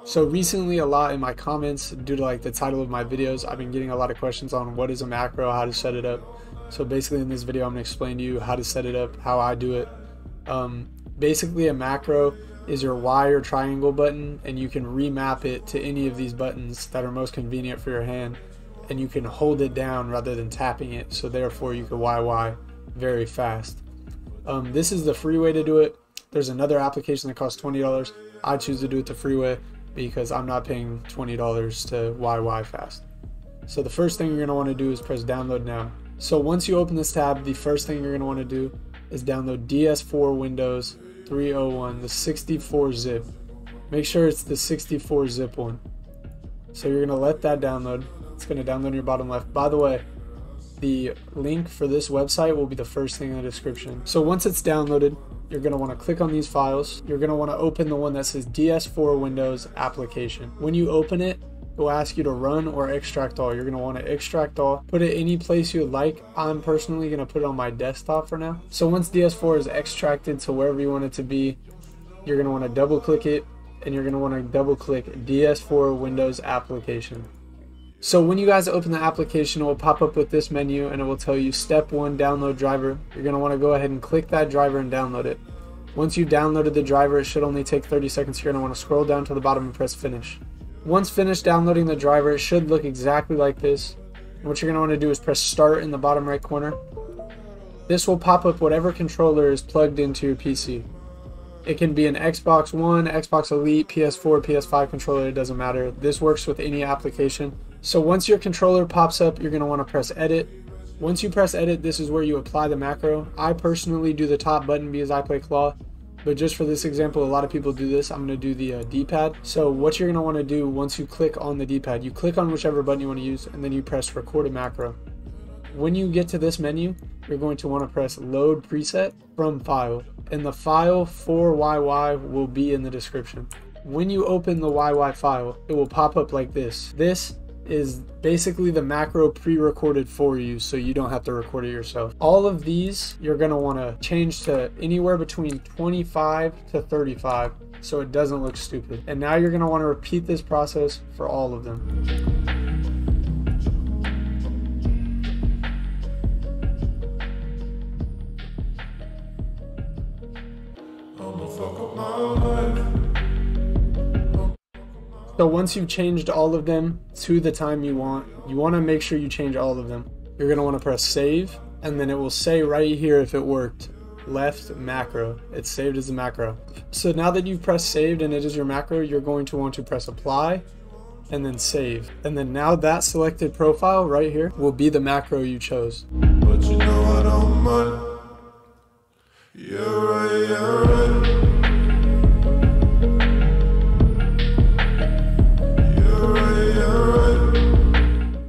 So recently, a lot in my comments, due to like the title of my videos, I've been getting a lot of questions on what is a macro, how to set it up. So basically in this video, I'm gonna explain to you how to set it up, how I do it. Basically a macro is your Y or triangle button, and you can remap it to any of these buttons that are most convenient for your hand, and you can hold it down rather than tapping it, so therefore you can YY very fast. This is the free way to do it. There's another application that costs $20. I choose to do it the free way because I'm not paying $20 to YY fast. So the first thing you're going to want to do is press download now. So once you open this tab, the first thing you're going to want to do is download DS4 Windows 301, the 64 zip. Make sure it's the 64 zip one. So you're going to let that download. It's going to download in your bottom left. By the way, the link for this website will be the first thing in the description. So once it's downloaded, you're going to want to click on these files. You're going to want to open the one that says DS4 Windows application. When you open it, it will ask you to run or extract all. You're going to want to extract all. Put it any place you like. I'm personally going to put it on my desktop for now. So once DS4 is extracted to wherever you want it to be, you're going to want to double click it, and you're going to want to double click DS4 Windows application. So when you guys open the application, it will pop up with this menu and it will tell you step 1, download driver. You're going to want to go ahead and click that driver and download it. Once you've downloaded the driver, it should only take 30 seconds. You're going to want to scroll down to the bottom and press finish. Once finished downloading the driver, it should look exactly like this. And what you're going to want to do is press start in the bottom right corner. This will pop up whatever controller is plugged into your PC. It can be an Xbox One, Xbox Elite, PS4, PS5 controller, it doesn't matter. This works with any application. So once your controller pops up, you're going to want to press edit. Once you press edit, this is where you apply the macro. I personally do the top button because I play claw, but just for this example, a lot of people do this. I'm going to do the D-pad. So what you're going to want to do once you click on the D-pad, you click on whichever button you want to use, and then you press record a macro. When you get to this menu, you're going to want to press load preset from file, and the file for YY will be in the description. When you open the YY file, it will pop up like this. This is basically the macro pre-recorded for you, so you don't have to record it yourself. All of these you're going to want to change to anywhere between 25 to 35 so it doesn't look stupid. And now you're going to want to repeat this process for all of them. So once you've changed all of them to the time you want to make sure you change all of them. You're going to want to press save, and then it will say right here if it worked, left macro. It's saved as a macro. So now that you've pressed saved and it is your macro, you're going to want to press apply and then save. And then now that selected profile right here will be the macro you chose. But you know I don't mind. You're right, you're right.